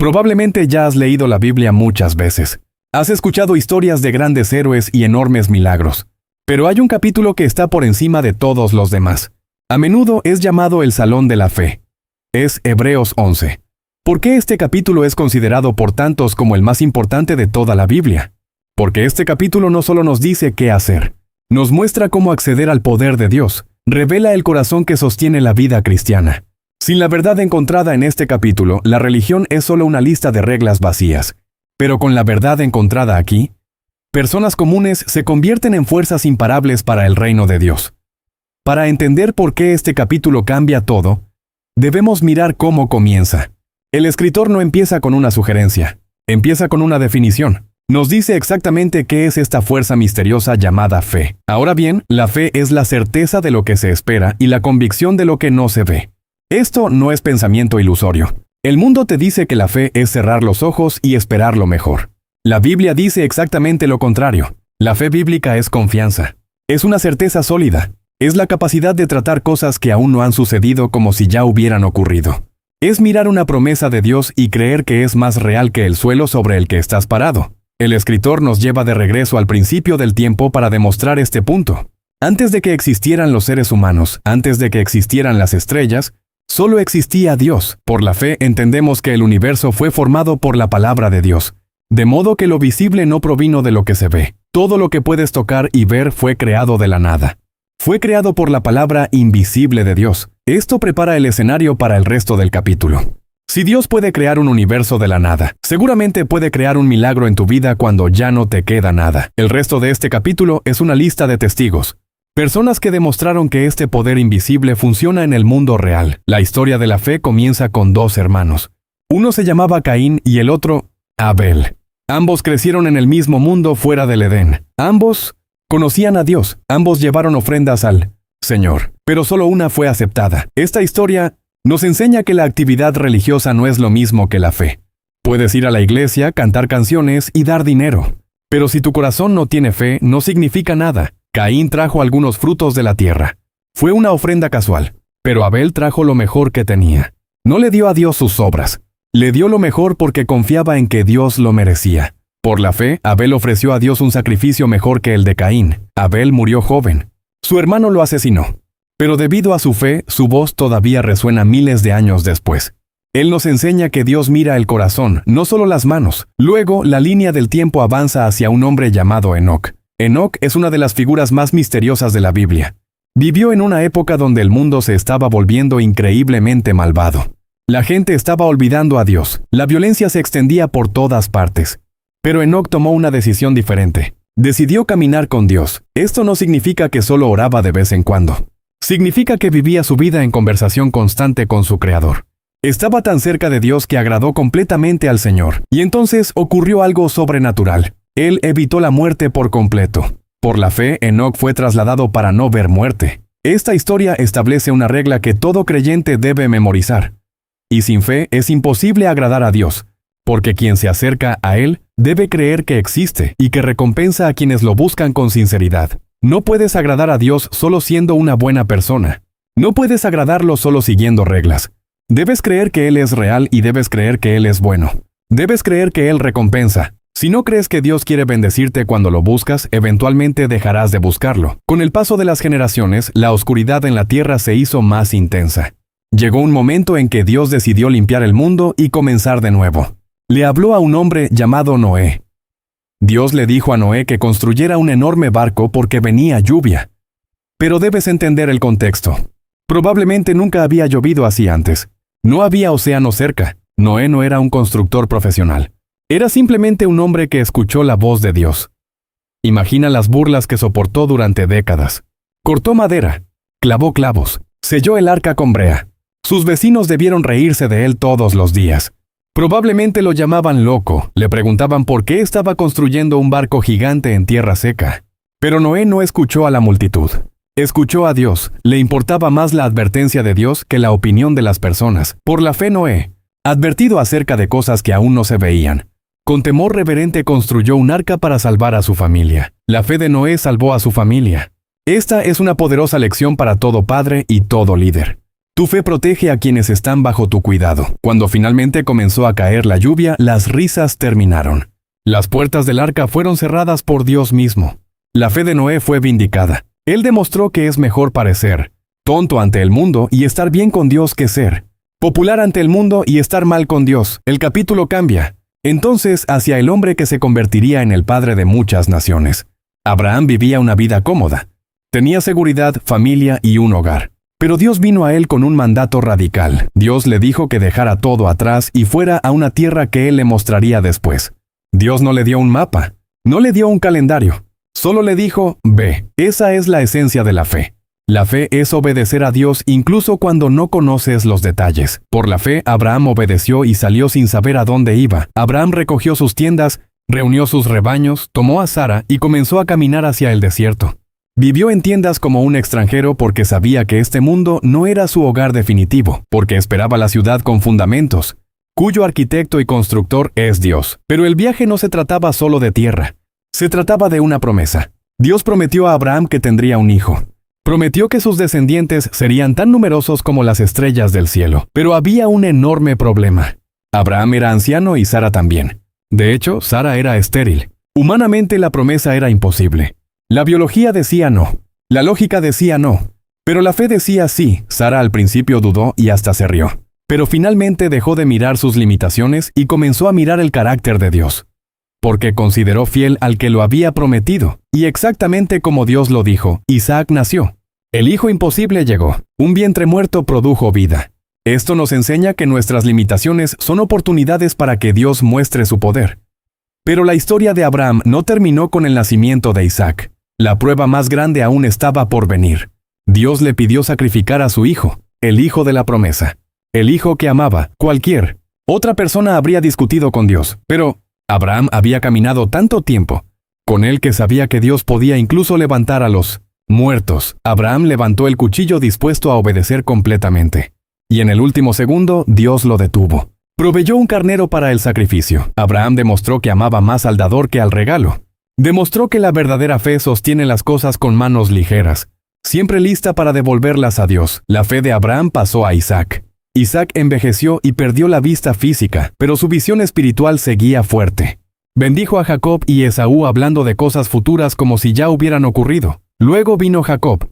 Probablemente ya has leído la Biblia muchas veces. Has escuchado historias de grandes héroes y enormes milagros. Pero hay un capítulo que está por encima de todos los demás. A menudo es llamado el Salón de la Fe. Es Hebreos 11. ¿Por qué este capítulo es considerado por tantos como el más importante de toda la Biblia? Porque este capítulo no solo nos dice qué hacer, nos muestra cómo acceder al poder de Dios, revela el corazón que sostiene la vida cristiana. Sin la verdad encontrada en este capítulo, la religión es solo una lista de reglas vacías. Pero con la verdad encontrada aquí, personas comunes se convierten en fuerzas imparables para el reino de Dios. Para entender por qué este capítulo cambia todo, debemos mirar cómo comienza. El escritor no empieza con una sugerencia, empieza con una definición. Nos dice exactamente qué es esta fuerza misteriosa llamada fe. Ahora bien, la fe es la certeza de lo que se espera y la convicción de lo que no se ve. Esto no es pensamiento ilusorio. El mundo te dice que la fe es cerrar los ojos y esperar lo mejor. La Biblia dice exactamente lo contrario. La fe bíblica es confianza. Es una certeza sólida. Es la capacidad de tratar cosas que aún no han sucedido como si ya hubieran ocurrido. Es mirar una promesa de Dios y creer que es más real que el suelo sobre el que estás parado. El escritor nos lleva de regreso al principio del tiempo para demostrar este punto. Antes de que existieran los seres humanos, antes de que existieran las estrellas, solo existía Dios. Por la fe entendemos que el universo fue formado por la palabra de Dios. De modo que lo visible no provino de lo que se ve. Todo lo que puedes tocar y ver fue creado de la nada. Fue creado por la palabra invisible de Dios. Esto prepara el escenario para el resto del capítulo. Si Dios puede crear un universo de la nada, seguramente puede crear un milagro en tu vida cuando ya no te queda nada. El resto de este capítulo es una lista de testigos. Personas que demostraron que este poder invisible funciona en el mundo real. La historia de la fe comienza con dos hermanos. Uno se llamaba Caín y el otro, Abel. Ambos crecieron en el mismo mundo fuera del Edén. Ambos conocían a Dios. Ambos llevaron ofrendas al Señor. Pero solo una fue aceptada. Esta historia nos enseña que la actividad religiosa no es lo mismo que la fe. Puedes ir a la iglesia, cantar canciones y dar dinero. Pero si tu corazón no tiene fe, no significa nada. Caín trajo algunos frutos de la tierra. Fue una ofrenda casual. Pero Abel trajo lo mejor que tenía. No le dio a Dios sus obras. Le dio lo mejor porque confiaba en que Dios lo merecía. Por la fe, Abel ofreció a Dios un sacrificio mejor que el de Caín. Abel murió joven. Su hermano lo asesinó. Pero debido a su fe, su voz todavía resuena miles de años después. Él nos enseña que Dios mira el corazón, no solo las manos. Luego, la línea del tiempo avanza hacia un hombre llamado Enoc. Enoc es una de las figuras más misteriosas de la Biblia. Vivió en una época donde el mundo se estaba volviendo increíblemente malvado. La gente estaba olvidando a Dios. La violencia se extendía por todas partes. Pero Enoc tomó una decisión diferente. Decidió caminar con Dios. Esto no significa que solo oraba de vez en cuando. Significa que vivía su vida en conversación constante con su Creador. Estaba tan cerca de Dios que agradó completamente al Señor. Y entonces ocurrió algo sobrenatural. Él evitó la muerte por completo. Por la fe, Enoc fue trasladado para no ver muerte. Esta historia establece una regla que todo creyente debe memorizar. Y sin fe es imposible agradar a Dios, porque quien se acerca a Él debe creer que existe y que recompensa a quienes lo buscan con sinceridad. No puedes agradar a Dios solo siendo una buena persona. No puedes agradarlo solo siguiendo reglas. Debes creer que Él es real y debes creer que Él es bueno. Debes creer que Él recompensa. Si no crees que Dios quiere bendecirte cuando lo buscas, eventualmente dejarás de buscarlo. Con el paso de las generaciones, la oscuridad en la tierra se hizo más intensa. Llegó un momento en que Dios decidió limpiar el mundo y comenzar de nuevo. Le habló a un hombre llamado Noé. Dios le dijo a Noé que construyera un enorme barco porque venía lluvia. Pero debes entender el contexto. Probablemente nunca había llovido así antes. No había océano cerca. Noé no era un constructor profesional. Era simplemente un hombre que escuchó la voz de Dios. Imagina las burlas que soportó durante décadas. Cortó madera, clavó clavos, selló el arca con brea. Sus vecinos debieron reírse de él todos los días. Probablemente lo llamaban loco, le preguntaban por qué estaba construyendo un barco gigante en tierra seca. Pero Noé no escuchó a la multitud. Escuchó a Dios. Le importaba más la advertencia de Dios que la opinión de las personas. Por la fe Noé, advertido acerca de cosas que aún no se veían, con temor reverente construyó un arca para salvar a su familia. La fe de Noé salvó a su familia. Esta es una poderosa lección para todo padre y todo líder. Tu fe protege a quienes están bajo tu cuidado. Cuando finalmente comenzó a caer la lluvia, las risas terminaron. Las puertas del arca fueron cerradas por Dios mismo. La fe de Noé fue vindicada. Él demostró que es mejor parecer tonto ante el mundo y estar bien con Dios que ser popular ante el mundo y estar mal con Dios. El capítulo cambia. Entonces, hacia el hombre que se convertiría en el padre de muchas naciones. Abraham vivía una vida cómoda. Tenía seguridad, familia y un hogar. Pero Dios vino a él con un mandato radical. Dios le dijo que dejara todo atrás y fuera a una tierra que él le mostraría después. Dios no le dio un mapa, no le dio un calendario. Solo le dijo, ve. Esa es la esencia de la fe. La fe es obedecer a Dios incluso cuando no conoces los detalles. Por la fe, Abraham obedeció y salió sin saber a dónde iba. Abraham recogió sus tiendas, reunió sus rebaños, tomó a Sara y comenzó a caminar hacia el desierto. Vivió en tiendas como un extranjero porque sabía que este mundo no era su hogar definitivo, porque esperaba la ciudad con fundamentos, cuyo arquitecto y constructor es Dios. Pero el viaje no se trataba solo de tierra. Se trataba de una promesa. Dios prometió a Abraham que tendría un hijo. Prometió que sus descendientes serían tan numerosos como las estrellas del cielo. Pero había un enorme problema. Abraham era anciano y Sara también. De hecho, Sara era estéril. Humanamente la promesa era imposible. La biología decía no. La lógica decía no. Pero la fe decía sí. Sara al principio dudó y hasta se rió. Pero finalmente dejó de mirar sus limitaciones y comenzó a mirar el carácter de Dios. Porque consideró fiel al que lo había prometido. Y exactamente como Dios lo dijo, Isaac nació. El hijo imposible llegó. Un vientre muerto produjo vida. Esto nos enseña que nuestras limitaciones son oportunidades para que Dios muestre su poder. Pero la historia de Abraham no terminó con el nacimiento de Isaac. La prueba más grande aún estaba por venir. Dios le pidió sacrificar a su hijo, el hijo de la promesa. El hijo que amaba, cualquier otra persona habría discutido con Dios, pero Abraham había caminado tanto tiempo con él que sabía que Dios podía incluso levantar a los muertos. Abraham levantó el cuchillo dispuesto a obedecer completamente. Y en el último segundo, Dios lo detuvo. Proveyó un carnero para el sacrificio. Abraham demostró que amaba más al dador que al regalo. Demostró que la verdadera fe sostiene las cosas con manos ligeras, siempre lista para devolverlas a Dios. La fe de Abraham pasó a Isaac. Isaac envejeció y perdió la vista física, pero su visión espiritual seguía fuerte. Bendijo a Jacob y Esaú hablando de cosas futuras como si ya hubieran ocurrido. Luego vino Jacob.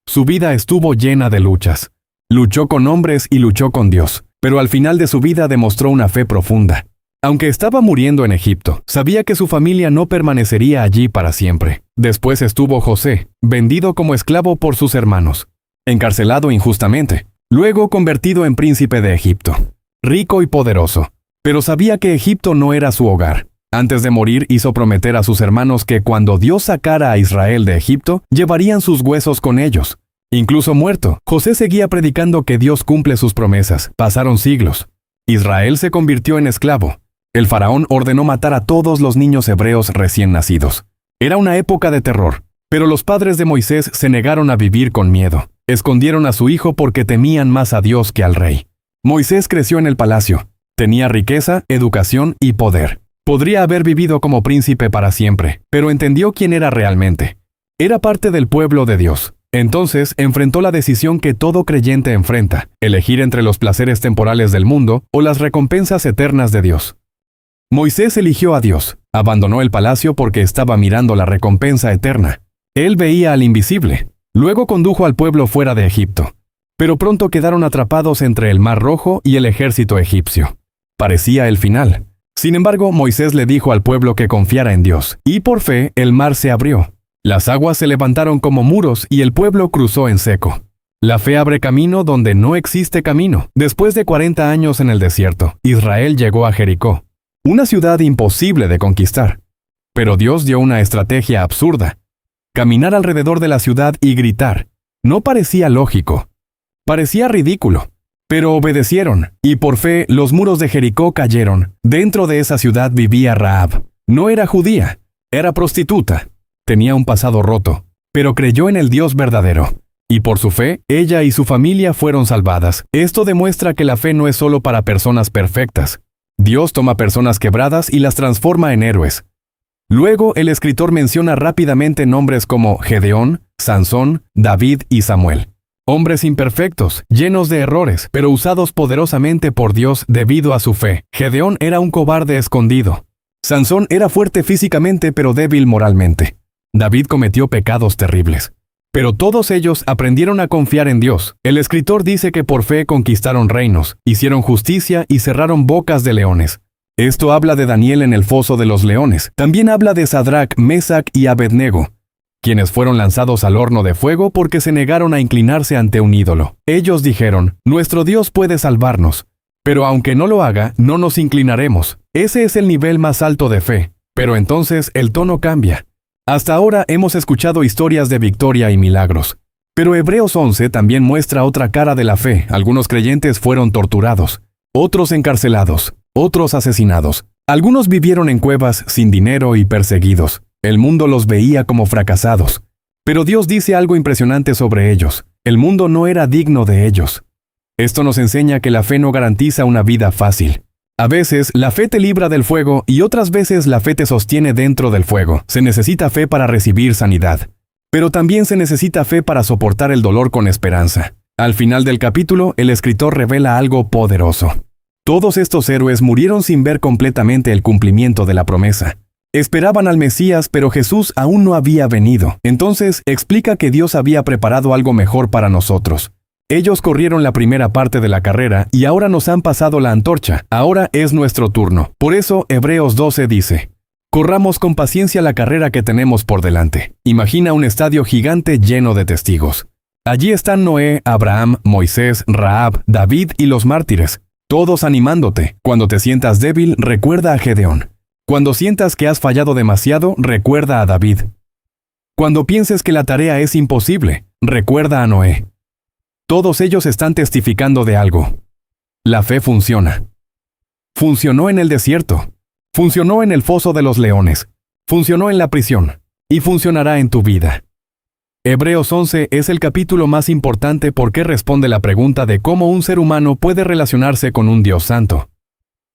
Su vida estuvo llena de luchas. Luchó con hombres y luchó con Dios, pero al final de su vida demostró una fe profunda. Aunque estaba muriendo en Egipto, sabía que su familia no permanecería allí para siempre. Después estuvo José, vendido como esclavo por sus hermanos, encarcelado injustamente, luego convertido en príncipe de Egipto, rico y poderoso. Pero sabía que Egipto no era su hogar. Antes de morir hizo prometer a sus hermanos que cuando Dios sacara a Israel de Egipto, llevarían sus huesos con ellos. Incluso muerto, José seguía predicando que Dios cumple sus promesas. Pasaron siglos. Israel se convirtió en esclavo. El faraón ordenó matar a todos los niños hebreos recién nacidos. Era una época de terror, pero los padres de Moisés se negaron a vivir con miedo. Escondieron a su hijo porque temían más a Dios que al rey. Moisés creció en el palacio. Tenía riqueza, educación y poder. Podría haber vivido como príncipe para siempre, pero entendió quién era realmente. Era parte del pueblo de Dios. Entonces enfrentó la decisión que todo creyente enfrenta: elegir entre los placeres temporales del mundo o las recompensas eternas de Dios. Moisés eligió a Dios. Abandonó el palacio porque estaba mirando la recompensa eterna. Él veía al invisible. Luego condujo al pueblo fuera de Egipto. Pero pronto quedaron atrapados entre el Mar Rojo y el ejército egipcio. Parecía el final. Sin embargo, Moisés le dijo al pueblo que confiara en Dios, y por fe el mar se abrió. Las aguas se levantaron como muros y el pueblo cruzó en seco. La fe abre camino donde no existe camino. Después de 40 años en el desierto, Israel llegó a Jericó, una ciudad imposible de conquistar. Pero Dios dio una estrategia absurda. Caminar alrededor de la ciudad y gritar. No parecía lógico. Parecía ridículo. Pero obedecieron, y por fe los muros de Jericó cayeron. Dentro de esa ciudad vivía Rahab. No era judía, era prostituta. Tenía un pasado roto, pero creyó en el Dios verdadero. Y por su fe, ella y su familia fueron salvadas. Esto demuestra que la fe no es solo para personas perfectas. Dios toma personas quebradas y las transforma en héroes. Luego, el escritor menciona rápidamente nombres como Gedeón, Sansón, David y Samuel. Hombres imperfectos, llenos de errores, pero usados poderosamente por Dios debido a su fe. Gedeón era un cobarde escondido. Sansón era fuerte físicamente pero débil moralmente. David cometió pecados terribles. Pero todos ellos aprendieron a confiar en Dios. El escritor dice que por fe conquistaron reinos, hicieron justicia y cerraron bocas de leones. Esto habla de Daniel en el foso de los leones. También habla de Sadrac, Mesac y Abednego, quienes fueron lanzados al horno de fuego porque se negaron a inclinarse ante un ídolo. Ellos dijeron, nuestro Dios puede salvarnos, pero aunque no lo haga, no nos inclinaremos. Ese es el nivel más alto de fe. Pero entonces el tono cambia. Hasta ahora hemos escuchado historias de victoria y milagros. Pero Hebreos 11 también muestra otra cara de la fe. Algunos creyentes fueron torturados, otros encarcelados, otros asesinados. Algunos vivieron en cuevas sin dinero y perseguidos. El mundo los veía como fracasados. Pero Dios dice algo impresionante sobre ellos. El mundo no era digno de ellos. Esto nos enseña que la fe no garantiza una vida fácil. A veces, la fe te libra del fuego y otras veces la fe te sostiene dentro del fuego. Se necesita fe para recibir sanidad. Pero también se necesita fe para soportar el dolor con esperanza. Al final del capítulo, el escritor revela algo poderoso. Todos estos héroes murieron sin ver completamente el cumplimiento de la promesa. Esperaban al Mesías, pero Jesús aún no había venido. Entonces, explica que Dios había preparado algo mejor para nosotros. Ellos corrieron la primera parte de la carrera y ahora nos han pasado la antorcha. Ahora es nuestro turno. Por eso, Hebreos 12 dice, corramos con paciencia la carrera que tenemos por delante. Imagina un estadio gigante lleno de testigos. Allí están Noé, Abraham, Moisés, Rahab, David y los mártires, todos animándote. Cuando te sientas débil, recuerda a Gedeón. Cuando sientas que has fallado demasiado, recuerda a David. Cuando pienses que la tarea es imposible, recuerda a Noé. Todos ellos están testificando de algo. La fe funciona. Funcionó en el desierto. Funcionó en el foso de los leones. Funcionó en la prisión. Y funcionará en tu vida. Hebreos 11 es el capítulo más importante porque responde la pregunta de cómo un ser humano puede relacionarse con un Dios santo.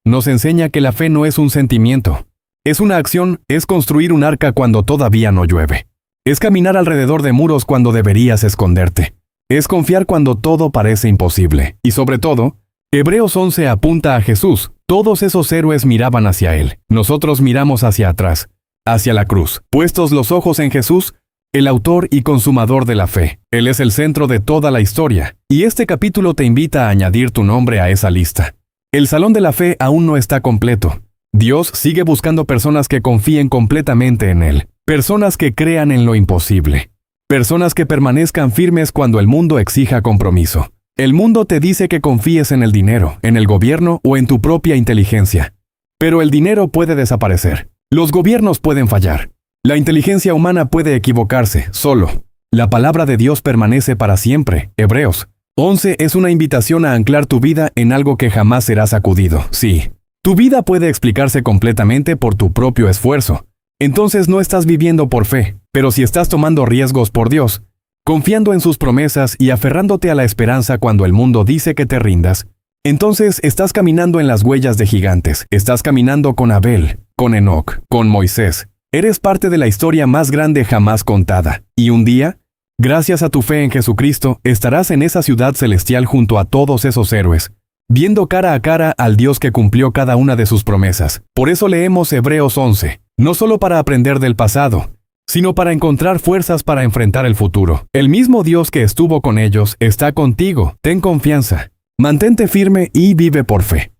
Nos enseña que la fe no es un sentimiento. Es una acción, es construir un arca cuando todavía no llueve. Es caminar alrededor de muros cuando deberías esconderte. Es confiar cuando todo parece imposible. Y sobre todo, Hebreos 11 apunta a Jesús. Todos esos héroes miraban hacia Él. Nosotros miramos hacia atrás, hacia la cruz. Puestos los ojos en Jesús, el autor y consumador de la fe. Él es el centro de toda la historia. Y este capítulo te invita a añadir tu nombre a esa lista. El salón de la fe aún no está completo. Dios sigue buscando personas que confíen completamente en Él. Personas que crean en lo imposible. Personas que permanezcan firmes cuando el mundo exija compromiso. El mundo te dice que confíes en el dinero, en el gobierno o en tu propia inteligencia. Pero el dinero puede desaparecer. Los gobiernos pueden fallar. La inteligencia humana puede equivocarse, solo. La palabra de Dios permanece para siempre. Hebreos 11 es una invitación a anclar tu vida en algo que jamás será sacudido. Sí, tu vida puede explicarse completamente por tu propio esfuerzo. Entonces no estás viviendo por fe, pero si estás tomando riesgos por Dios, confiando en sus promesas y aferrándote a la esperanza cuando el mundo dice que te rindas, entonces estás caminando en las huellas de gigantes. Estás caminando con Abel, con Enoc, con Moisés. Eres parte de la historia más grande jamás contada. Y un día, gracias a tu fe en Jesucristo, estarás en esa ciudad celestial junto a todos esos héroes, viendo cara a cara al Dios que cumplió cada una de sus promesas. Por eso leemos Hebreos 11, no solo para aprender del pasado, sino para encontrar fuerzas para enfrentar el futuro. El mismo Dios que estuvo con ellos está contigo. Ten confianza, mantente firme y vive por fe.